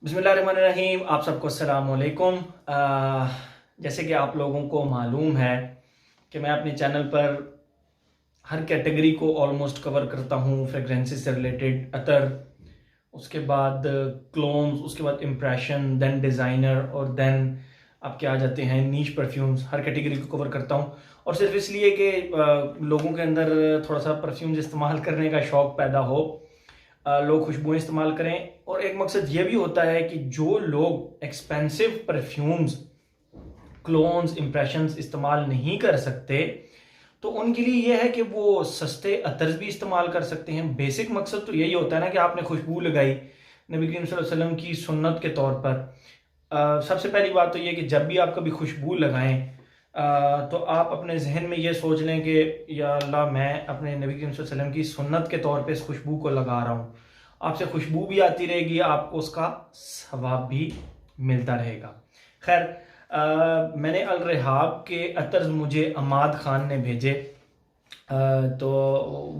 बिस्मिल्लाहिर्रहमानिर्रहीम। आप सबको अस्सलाम वालेकुम। जैसे कि आप लोगों को मालूम है कि मैं अपने चैनल पर हर कैटेगरी को ऑलमोस्ट कवर करता हूँ। फ्रेगरेंसेस से रिलेटेड अतर, उसके बाद क्लोन्स, उसके बाद इम्प्रेशन, देन डिज़ाइनर और देन आपके आ जाते हैं नीश परफ्यूम्स। हर कैटेगरी को कवर करता हूँ और सिर्फ इसलिए कि लोगों के अंदर थोड़ा सा परफ्यूम्स इस्तेमाल करने का शौक़ पैदा हो, लोग खुशबुएं इस्तेमाल करें। और एक मकसद ये भी होता है कि जो लोग एक्सपेंसिव परफ्यूम्स, क्लोन्स, इम्प्रेशंस इस्तेमाल नहीं कर सकते तो उनके लिए यह है कि वो सस्ते अतर्स भी इस्तेमाल कर सकते हैं। बेसिक मकसद तो यही होता है ना कि आपने खुशबू लगाई नबी करीम सल्लल्लाहु अलैहि वसल्लम की सुन्नत के तौर पर। सबसे पहली बात तो ये कि जब भी आप कभी खुशबू लगाएं तो आप अपने जहन में ये सोच लें कि या अल्लाह, मैं अपने नबी करीम सल्लल्लाहु अलैहि वसल्लम की सुन्नत के तौर पे इस खुशबू को लगा रहा हूँ। आपसे खुशबू भी आती रहेगी, आपको उसका सवाब भी मिलता रहेगा। खैर, मैंने अल रेहाब के अतर्स मुझे अमाद खान ने भेजे, तो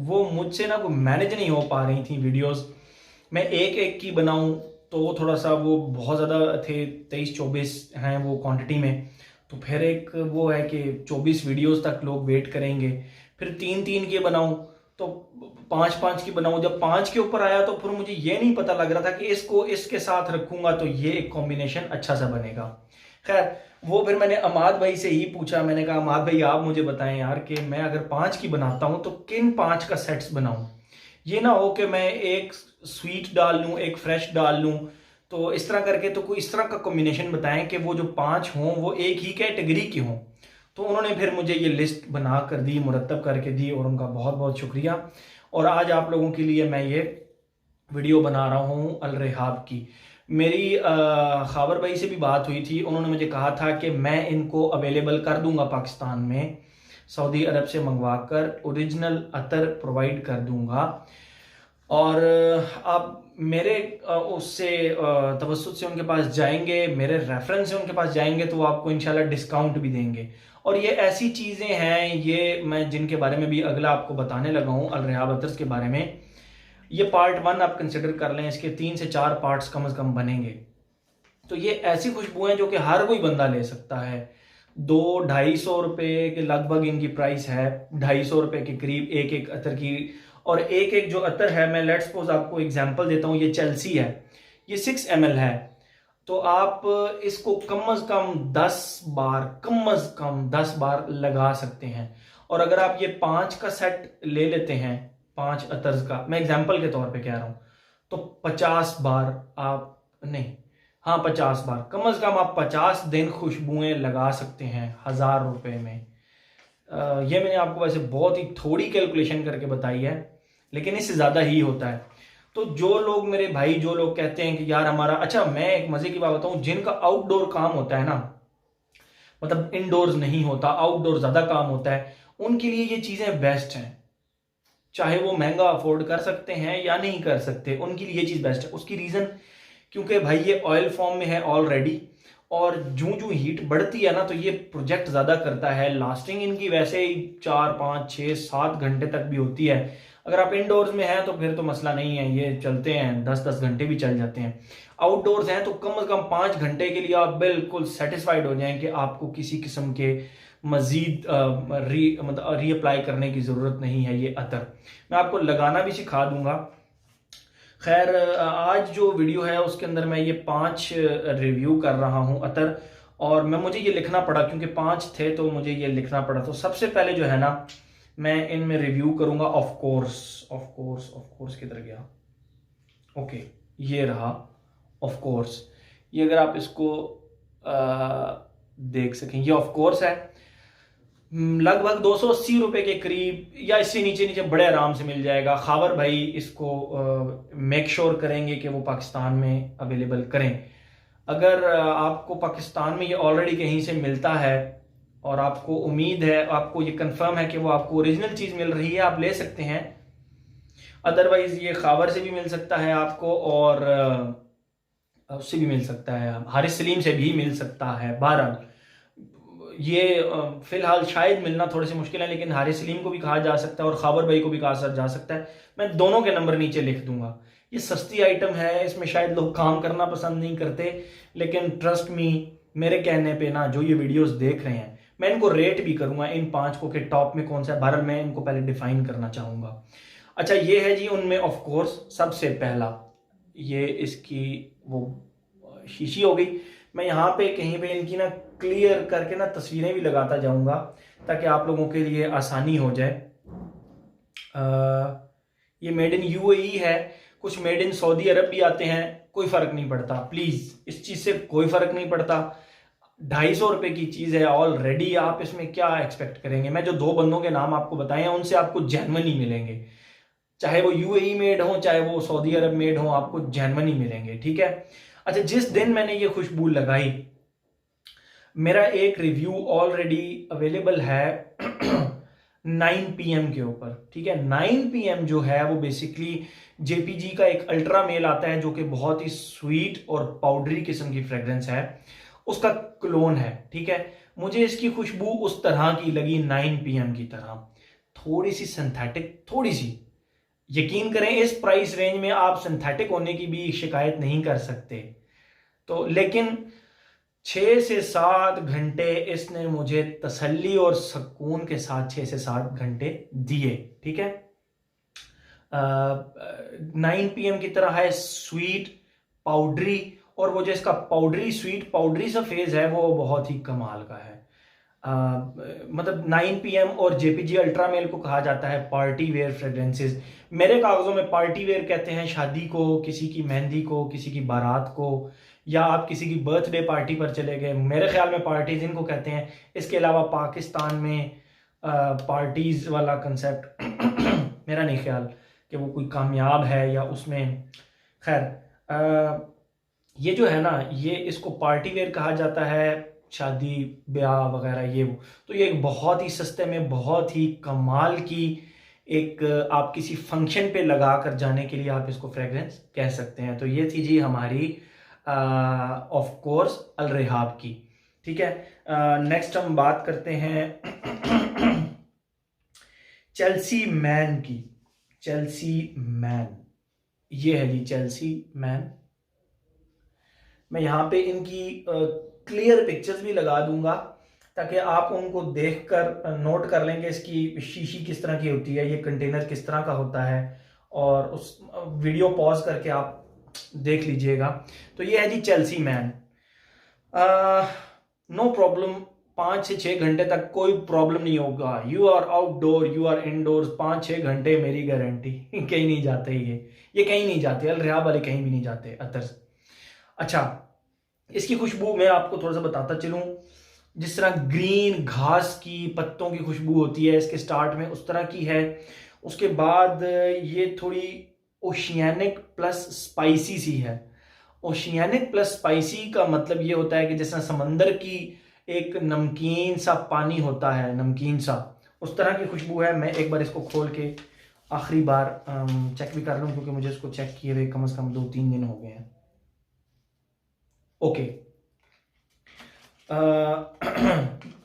वो मुझसे ना कोई मैनेज नहीं हो पा रही थी वीडियोस। मैं एक एक की बनाऊं तो थोड़ा सा वो बहुत ज़्यादा थे, 23-24 हैं वो क्वांटिटी में। तो फिर एक वो है कि 24 वीडियोस तक लोग वेट करेंगे। फिर 3-3 के बनाऊं तो 5-5 की बनाऊं। जब 5 के ऊपर आया तो फिर मुझे ये नहीं पता लग रहा था कि इसको इसके साथ रखूंगा तो ये एक कॉम्बिनेशन अच्छा सा बनेगा। खैर, वो फिर मैंने अमाद भाई से ही पूछा। मैंने कहा, अमाद भाई आप मुझे बताएं यार कि मैं अगर 5 की बनाता हूं तो किन 5 का सेट्स बनाऊं। ये ना हो कि मैं एक स्वीट डाल लूं, एक फ्रेश डाल लूं। तो इस तरह करके तो कोई इस तरह का कॉम्बिनेशन बताएं कि वो जो 5 हों वो एक ही कैटेगरी के हों। तो उन्होंने फिर मुझे ये लिस्ट बना कर दी, मुरतब करके दी, और उनका बहुत बहुत शुक्रिया। और आज आप लोगों के लिए मैं ये वीडियो बना रहा हूँ अल रेहाब की। मेरी खाबर भाई से भी बात हुई थी। उन्होंने मुझे कहा था कि मैं इनको अवेलेबल कर दूंगा पाकिस्तान में, सऊदी अरब से मंगवा कर ओरिजिनल अतर प्रोवाइड कर दूंगा। और आप मेरे उससे तवस्सुत से उनके पास जाएंगे, मेरे रेफरेंस से उनके पास जाएंगे तो वो आपको इंशाल्लाह डिस्काउंट भी देंगे। और ये ऐसी चीज़ें हैं, ये मैं जिनके बारे में भी अगला आपको बताने लगा हूँ अल रेहाब अतर्स के बारे में। ये पार्ट 1 आप कंसिडर कर लें, इसके 3 से 4 पार्ट्स कम से कम बनेंगे। तो ये ऐसी खुशबुएं जो कि हर कोई बंदा ले सकता है। 200-250 के लगभग इनकी प्राइस है, 250 के करीब एक एक अतर की। और एक एक जो अतर है, मैं लेट्स सपोज आपको एग्जांपल देता हूँ, ये चेल्सी है, ये 6 ml है। तो आप इसको कम अज कम 10 बार, कम अज कम 10 बार लगा सकते हैं। और अगर आप ये 5 का सेट ले लेते हैं, 5 अतर्स का, मैं एग्जांपल के तौर पे कह रहा हूं, तो 50 बार आप, नहीं, हाँ 50 बार, कम अज कम आप 50 दिन खुशबुएं लगा सकते हैं 1000 रुपए में। ये मैंने आपको वैसे बहुत ही थोड़ी कैलकुलेशन करके बताई है, लेकिन इससे ज़्यादा ही होता है। तो जो लोग मेरे भाई, जो लोग कहते हैं कि यार हमारा, अच्छा मैं एक मज़े की बात बताऊं, जिनका आउटडोर काम होता है ना, मतलब इनडोर्स नहीं होता, आउटडोर ज़्यादा काम होता है, उनके लिए ये चीज़ें बेस्ट हैं। चाहे वो महंगा अफोर्ड कर सकते हैं या नहीं कर सकते, उनके लिए ये चीज़ बेस्ट है। उसकी रीज़न, क्योंकि भाई ये ऑयल फॉर्म में है ऑलरेडी, और जूं जूं हीट बढ़ती है ना तो ये प्रोजेक्ट ज़्यादा करता है। लास्टिंग इनकी वैसे ही 4-5-6-7 घंटे तक भी होती है। अगर आप इनडोर्स में हैं तो फिर तो मसला नहीं है, ये चलते हैं, 10-10 घंटे भी चल जाते हैं। आउटडोर्स हैं तो कम से कम 5 घंटे के लिए आप बिल्कुल सेटिस्फाइड हो जाएं कि आपको किसी किस्म के मजीद मतलब रीअप्लाई करने की ज़रूरत नहीं है। ये अतर मैं आपको लगाना भी सिखा दूंगा। खैर, आज जो वीडियो है उसके अंदर मैं ये 5 रिव्यू कर रहा हूँ अतर, और मुझे ये लिखना पड़ा क्योंकि 5 थे तो मुझे ये लिखना पड़ा। तो सबसे पहले जो है ना, मैं इनमें रिव्यू करूंगा। ऑफ कोर्स किधर गया, ओके, ये रहा ऑफ कोर्स। ये अगर आप इसको देख सकें, ये ऑफ कोर्स है। लगभग 280 रुपए के करीब या इससे नीचे नीचे बड़े आराम से मिल जाएगा। खावर भाई इसको मेक श्योर करेंगे कि वो पाकिस्तान में अवेलेबल करें। अगर आपको पाकिस्तान में ये ऑलरेडी कहीं से मिलता है और आपको उम्मीद है, आपको ये कंफर्म है कि वो आपको ओरिजिनल चीज़ मिल रही है, आप ले सकते हैं। अदरवाइज ये खावर से भी मिल सकता है आपको, और उससे भी मिल सकता है, हारिस सलीम से भी मिल सकता है। बहरहाल ये फिलहाल शायद मिलना थोड़े से मुश्किल है, लेकिन हारिस सलीम को भी कहा जा सकता है और खाबर भाई को भी कहा जा सकता है। मैं दोनों के नंबर नीचे लिख दूंगा। ये सस्ती आइटम है, इसमें शायद लोग काम करना पसंद नहीं करते, लेकिन ट्रस्ट मी, मेरे कहने पे ना जो ये वीडियोस देख रहे हैं, मैं इनको रेट भी करूंगा इन 5 को कि टॉप में कौन सा है। बहरहाल मैं इनको पहले डिफाइन करना चाहूंगा। अच्छा, ये है जी उनमें ऑफ कोर्स सबसे पहला, ये इसकी वो शीशी हो गई। मैं यहाँ पे कहीं पे इनकी ना क्लियर करके ना तस्वीरें भी लगाता जाऊंगा ताकि आप लोगों के लिए आसानी हो जाए। ये मेड इन यूएई है, कुछ मेड इन सऊदी अरब भी आते हैं, कोई फर्क नहीं पड़ता, प्लीज इस चीज से कोई फर्क नहीं पड़ता। 250 रुपए की चीज है ऑलरेडी, आप इसमें क्या एक्सपेक्ट करेंगे। मैं जो 2 बंदों के नाम आपको बताए हैं उनसे आपको जेन्युइन ही मिलेंगे, चाहे वो यूएई मेड हो चाहे वो सऊदी अरब मेड हो, आपको जेन्युइन ही मिलेंगे, ठीक है। अच्छा, जिस दिन मैंने ये खुशबू लगाई, मेरा एक रिव्यू ऑलरेडी अवेलेबल है 9 PM के ऊपर, ठीक है। 9 PM जो है वो बेसिकली जेपीजी का एक अल्ट्रा मेल आता है जो कि बहुत ही स्वीट और पाउडरी किस्म की फ्रेग्रेंस है, उसका क्लोन है, ठीक है। मुझे इसकी खुशबू उस तरह की लगी 9 PM की तरह, थोड़ी सी सिंथेटिक, थोड़ी सी। यकीन करें इस प्राइस रेंज में आप सिंथेटिक होने की भी शिकायत नहीं कर सकते। तो लेकिन 6 से 7 घंटे इसने मुझे तसल्ली और सुकून के साथ 6 से 7 घंटे दिए, ठीक है। 9 PM की तरह है, स्वीट पाउडरी, और वो जो इसका पाउडरी स्वीट पाउडरी सा फेज है वो बहुत ही कमाल का है। मतलब 9 PM और जेपीजी अल्ट्रा मेल को कहा जाता है पार्टी वेयर फ्रेग्रेंसेस। मेरे कागजों में पार्टी वेयर कहते हैं शादी को, किसी की मेहंदी को, किसी की बारात को, या आप किसी की बर्थडे पार्टी पर चले गए, मेरे ख्याल में पार्टीज इनको कहते हैं। इसके अलावा पाकिस्तान में पार्टीज वाला कंसेप्ट मेरा नहीं ख्याल कि वो कोई कामयाब है या उसमें, खैर ये जो है ना, ये इसको पार्टी वेयर कहा जाता है, शादी ब्याह वगैरह ये वो। तो ये एक बहुत ही सस्ते में बहुत ही कमाल की एक, आप किसी फंक्शन पे लगा कर जाने के लिए आप इसको फ्रेग्रेंस कह सकते हैं। तो ये थी जी हमारी ऑफ कोर्स अल रेहाब की, ठीक है। नेक्स्ट हम बात करते हैं चेल्सी मैन की। चेल्सी मैन, ये है जी चेल्सी मैन। मैं यहाँ पे इनकी क्लियर पिक्चर्स भी लगा दूंगा ताकि आप उनको देखकर नोट कर लेंगे इसकी शीशी किस तरह की होती है, ये कंटेनर किस तरह का होता है, और उस वीडियो पॉज करके आप देख लीजिएगा। तो ये है जी चेल्सी मैन। नो प्रॉब्लम, 5 से 6 घंटे तक कोई प्रॉब्लम नहीं होगा। You are outdoor, you are indoor, 5-6 घंटे मेरी गारंटी कहीं नहीं जाते ये कहीं नहीं जाते, अल रेहाब वाले कहीं भी नहीं जाते अतर। अच्छा, इसकी खुशबू मैं आपको थोड़ा सा बताता चलूं, जिस तरह ग्रीन घास की पत्तों की खुशबू होती है इसके स्टार्ट में, उस तरह की है। उसके बाद ये थोड़ी ओशियानिक प्लस स्पाइसी सी है। ओशियानिक प्लस स्पाइसी का मतलब ये होता है कि जैसा समंदर की एक नमकीन सा पानी होता है, नमकीन सा, उस तरह की खुशबू है। मैं एक बार इसको खोल के आखिरी बार चेक भी कर लूँ, क्योंकि मुझे इसको चेक किए हुए कम से कम 2-3 दिन हो गए हैं। ओके,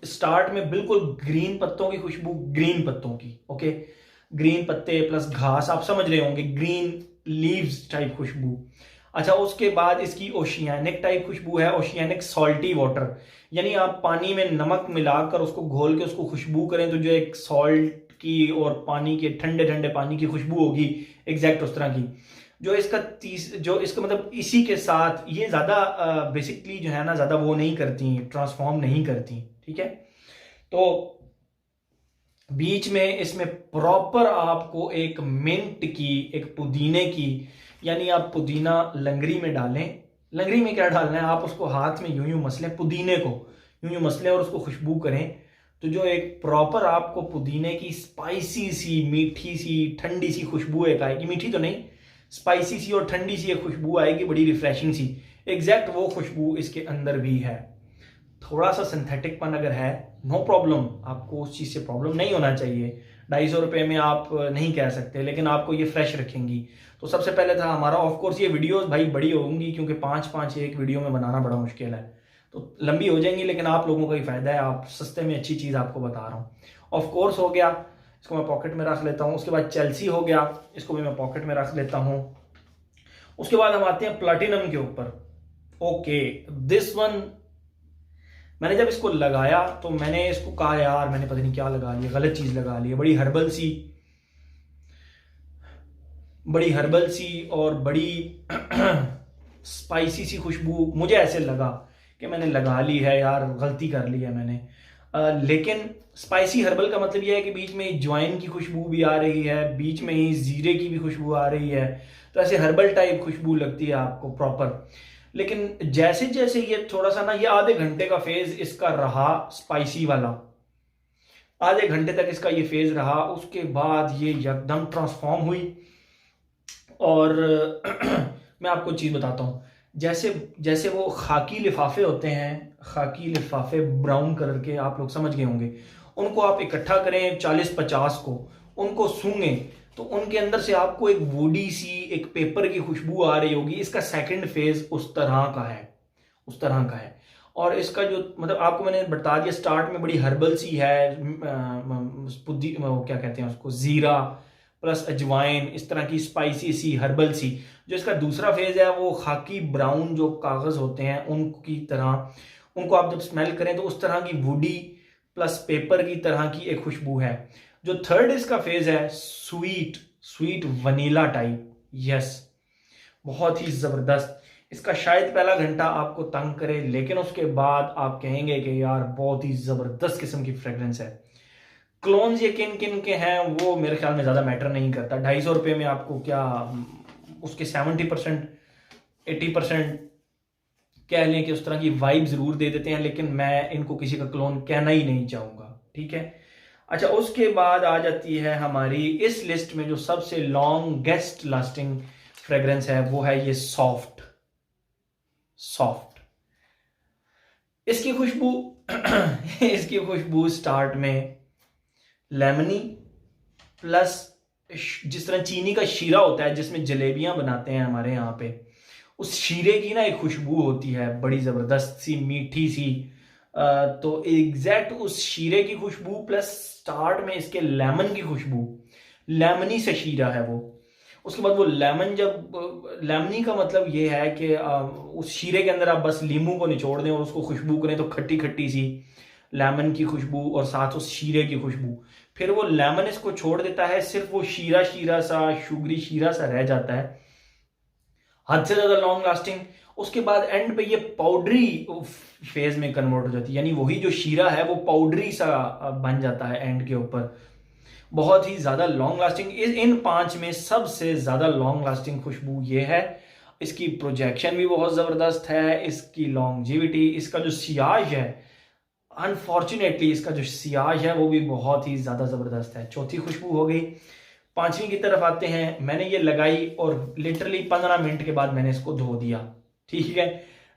स्टार्ट में बिल्कुल ग्रीन पत्तों की खुशबू, ग्रीन पत्तों की, ओके, ग्रीन पत्ते प्लस घास, आप समझ रहे होंगे, ग्रीन लीव्स टाइप खुशबू। अच्छा, उसके बाद इसकी ओशियानिक टाइप खुशबू है, ओशियानिक सॉल्टी वाटर, यानी आप पानी में नमक मिलाकर उसको घोल के उसको खुशबू करें तो जो एक सॉल्ट की और पानी के ठंडे ठंडे पानी की खुशबू होगी, एग्जैक्ट उस तरह की। जो इसका मतलब इसी के साथ ये ज्यादा बेसिकली जो है ना, ज्यादा वो नहीं करती, ट्रांसफॉर्म नहीं करती, ठीक है। तो बीच में इसमें प्रॉपर आपको एक मिंट की, एक पुदीने की, यानी आप पुदीना लंगरी में डालें। लंगरी में क्या डालना है, आप उसको हाथ में यूं यूं मसलें, पुदीने को यूं यूं मसलें और उसको खुशबू करें, तो जो एक प्रॉपर आपको पुदीने की स्पाइसी सी, मीठी सी, ठंडी सी खुशबू एक आएगी। मीठी तो नहीं, स्पाइसी सी और ठंडी सी एक खुशबू आएगी, बड़ी रिफ्रेशिंग सी। एग्जैक्ट वो खुशबू इसके अंदर भी है। थोड़ा सा सिंथेटिक पन अगर है, नो प्रॉब्लम, आपको उस चीज से प्रॉब्लम नहीं होना चाहिए। 250 रुपए में आप नहीं कह सकते, लेकिन आपको ये फ्रेश रखेंगी। तो सबसे पहले था हमारा, ऑफ कोर्स ये वीडियोस भाई बड़ी होंगी, क्योंकि 5-5 एक वीडियो में बनाना बड़ा मुश्किल है, तो लंबी हो जाएंगी, लेकिन आप लोगों का ही फायदा है, आप सस्ते में अच्छी चीज आपको बता रहा हूँ। ऑफ कोर्स हो गया, इसको मैं पॉकेट में रख लेता हूँ। उसके बाद चेल्सी हो गया, इसको भी मैं पॉकेट में रख लेता हूँ। उसके बाद हम आते हैं प्लैटिनम के ऊपर। ओके, दिस वन मैंने जब इसको लगाया तो मैंने इसको कहा यार मैंने पता नहीं क्या लगा लिया, गलत चीज लगा ली है। बड़ी हर्बल सी और बड़ी स्पाइसी सी खुशबू, मुझे ऐसे लगा कि मैंने लगा ली है यार, गलती कर ली है मैंने। लेकिन स्पाइसी हर्बल का मतलब यह है कि बीच में ज्वाइन की खुशबू भी आ रही है, बीच में ही जीरे की भी खुशबू आ रही है, तो ऐसे हर्बल टाइप खुशबू लगती है आपको प्रॉपर। लेकिन जैसे जैसे ये थोड़ा सा ना, ये आधे घंटे का फेज इसका रहा स्पाइसी वाला, आधे घंटे तक इसका ये फेज रहा, उसके बाद ये एकदम ट्रांसफॉर्म हुई। और मैं आपको चीज बताता हूँ, जैसे जैसे वो खाकी लिफाफे होते हैं, खाकी लिफाफे ब्राउन कलर के, आप लोग समझ गए होंगे, उनको आप इकट्ठा करें 40-50 को, उनको सूंघें तो उनके अंदर से आपको एक वुडी सी, एक पेपर की खुशबू आ रही होगी। इसका सेकंड फेज उस तरह का है, उस तरह का है। और इसका जो मतलब आपको मैंने बता दिया, स्टार्ट में बड़ी हर्बल सी है, वो क्या कहते हैं उसको, जीरा प्लस अजवाइन, इस तरह की स्पाइसी सी हर्बल सी। जो इसका दूसरा फेज है वो खाकी ब्राउन जो कागज होते हैं उनकी तरह, उनको आप जब स्मेल करें तो उस तरह की वुडी प्लस पेपर की तरह की एक खुशबू है। जो थर्ड इसका फेज है sweet sweet vanilla type, yes, बहुत ही जबरदस्त। इसका शायद पहला घंटा आपको तंग करे, लेकिन उसके बाद आप कहेंगे कि यार बहुत ही जबरदस्त किस्म की फ्रेग्रेंस है। क्लोन्स ये किन किन के हैं वो मेरे ख्याल में ज़्यादा मैटर नहीं करता। 250 में आपको क्या उसके 70% 80% कह लें कि उस तरह की वाइब ज़रूर दे देते हैं, लेकिन मैं इनको किसी का क्लोन कहना ही नहीं चाहूँगा, ठीक है। अच्छा, उसके बाद आ जाती है हमारी इस लिस्ट में जो सबसे लॉन्गेस्ट लास्टिंग फ्रेग्रेंस है, वो है ये सॉफ्ट। इसकी खुशबू इसकी खुशबू स्टार्ट में लेमनी प्लस जिस तरह चीनी का शीरा होता है जिसमें जलेबियां बनाते हैं हमारे यहाँ पे, उस शीरे की ना एक खुशबू होती है बड़ी जबरदस्त सी, मीठी सी। तो एग्जैक्ट उस शीरे की खुशबू प्लस स्टार्ट में इसके लेमन की खुशबू, लेमनी से शीरा है वो। उसके बाद वो लेमन, जब लेमनी का मतलब ये है कि उस शीरे के अंदर आप बस लीमू को निचोड़ दें और उसको खुशबू करें तो खट्टी खट्टी सी लेमन की खुशबू और साथ उस शीरे की खुशबू। फिर वो लेमन इसको छोड़ देता है, सिर्फ वो शीरा शीरा सा, शुगरी शीरा सा रह जाता है, हद से ज्यादा लॉन्ग लास्टिंग। उसके बाद एंड पे ये पाउडरी फेज में कन्वर्ट हो जाती है, यानी वही जो शीरा है वो पाउडरी सा बन जाता है एंड के ऊपर। बहुत ही ज्यादा लॉन्ग लास्टिंग। इन 5 में सबसे ज्यादा लॉन्ग लास्टिंग खुशबू ये है। इसकी प्रोजेक्शन भी बहुत जबरदस्त है, इसकी लॉन्गजिविटी, इसका जो सियाज है, अनफॉर्चुनेटली इसका जो सियाज है वो भी बहुत ही ज्यादा जबरदस्त है। चौथी खुशबू हो गई। पांचवी की तरफ आते हैं। मैंने ये लगाई और लिटरली 15 मिनट के बाद मैंने इसको धो दिया, ठीक है।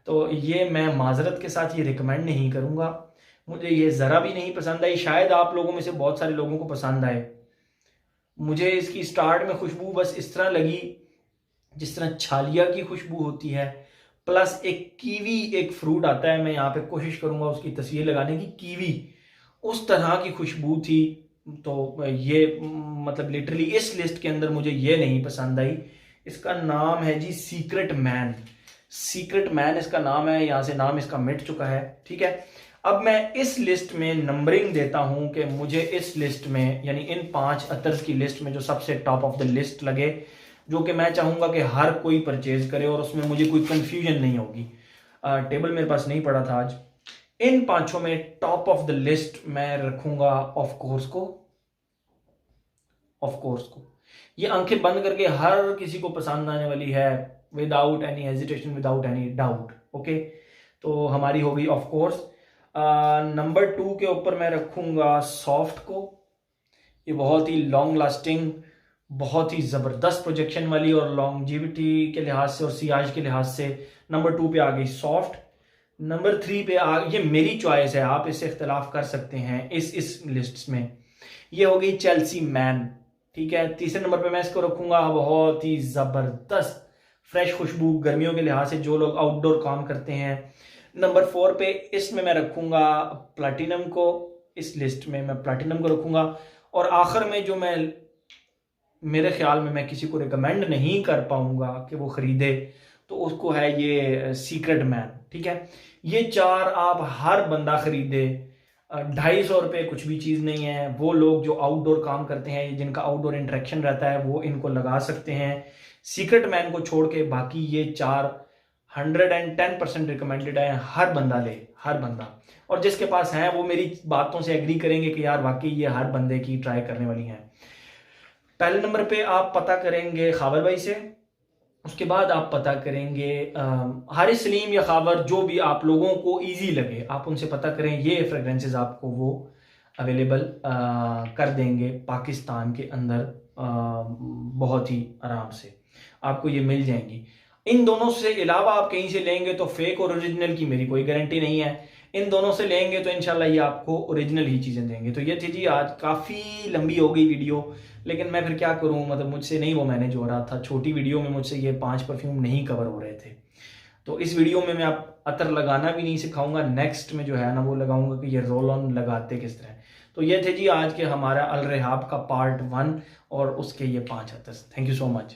तो ये मैं माजरत के साथ ये रिकमेंड नहीं करूंगा, मुझे ये ज़रा भी नहीं पसंद आई। शायद आप लोगों में से बहुत सारे लोगों को पसंद आए। मुझे इसकी स्टार्ट में खुशबू बस इस तरह लगी जिस तरह छालिया की खुशबू होती है, प्लस एक कीवी, एक फ्रूट आता है, मैं यहाँ पे कोशिश करूंगा उसकी तस्वीर लगाने की, कीवी, उस तरह की खुशबू थी। तो ये मतलब लिटरली इस लिस्ट के अंदर मुझे ये नहीं पसंद आई। इसका नाम है जी सीक्रेट मैन। सीक्रेट मैन इसका नाम है, यहाँ से नाम इसका मिट चुका है, ठीक है। अब मैं इस लिस्ट में नंबरिंग देता हूं कि मुझे इस लिस्ट में, यानी इन 5 अतर्स की लिस्ट में जो सबसे टॉप ऑफ द लिस्ट लगे, जो कि मैं चाहूंगा कि हर कोई परचेज करे और उसमें मुझे कोई कंफ्यूजन नहीं होगी। टेबल मेरे पास नहीं पड़ा था आज। इन 5 में टॉप ऑफ द लिस्ट मैं रखूंगा ऑफ कोर्स को। ये आंखें बंद करके हर किसी को पसंद आने वाली है, without any hesitation, without any doubt, okay. तो हमारी होगी ऑफ कोर्स। नंबर 2 के ऊपर मैं रखूंगा सॉफ्ट को। ये बहुत ही लॉन्ग लास्टिंग, बहुत ही जबरदस्त प्रोजेक्शन वाली और लॉन्गजिविटी के लिहाज से और सियाज के लिहाज से नंबर 2 पे आ गई सॉफ्ट। नंबर 3 पे ये मेरी चॉइस है, आप इससे इख्तलाफ कर सकते हैं इस लिस्ट में। ये हो गई चेल्सी मैन, ठीक है। तीसरे नंबर पे मैं इसको रखूंगा बहुत ही जबरदस्त फ्रेश खुशबू, गर्मियों के लिहाज से जो लोग आउटडोर काम करते हैं। नंबर 4 पे इसमें मैं रखूंगा प्लैटिनम को, इस लिस्ट में मैं प्लैटिनम को रखूंगा। और आखिर में जो मैं मेरे ख्याल में मैं किसी को रिकमेंड नहीं कर पाऊंगा कि वो ख़रीदे, तो उसको है ये सीक्रेट मैन। ठीक है, ये 4 आप हर बंदा ख़रीदे। 250 रुपये कुछ भी चीज़ नहीं है। वो लोग जो आउटडोर काम करते हैं, जिनका आउटडोर इंटरेक्शन रहता है, वो इनको लगा सकते हैं। सीक्रेट मैन को छोड़ के बाकी ये 4 110% रिकमेंडेड है। हर बंदा ले, हर बंदा। और जिसके पास है वो मेरी बातों से एग्री करेंगे कि यार वाकई ये हर बंदे की ट्राई करने वाली हैं। पहले नंबर पे आप पता करेंगे खावर भाई से, उसके बाद आप पता करेंगे हारिस सलीम या खावर, जो भी आप लोगों को इजी लगे आप उनसे पता करें। ये फ्रेगरेंसेस आपको वो अवेलेबल कर देंगे पाकिस्तान के अंदर बहुत ही आराम से आपको ये मिल जाएंगी। इन दोनों से अलावा आप कहीं से लेंगे तो फेक और ओरिजिनल की मेरी कोई गारंटी नहीं है। इन दोनों से लेंगे तो इंशाल्लाह ये आपको ओरिजिनल ही चीज़ें देंगे। तो ये थी जी, आज काफ़ी लंबी हो गई वीडियो, लेकिन मैं फिर क्या करूं, मतलब मुझसे नहीं वो मैनेज हो रहा था। छोटी वीडियो में मुझसे ये 5 परफ्यूम नहीं कवर हो रहे थे। तो इस वीडियो में मैं आप अतर लगाना भी नहीं सिखाऊंगा, नेक्स्ट में जो है ना वो लगाऊंगा कि ये रोल ऑन लगाते किस तरह। तो ये थे जी आज के हमारा अल रेहाब का पार्ट 1 और उसके ये 5 अतर। Thank you so much.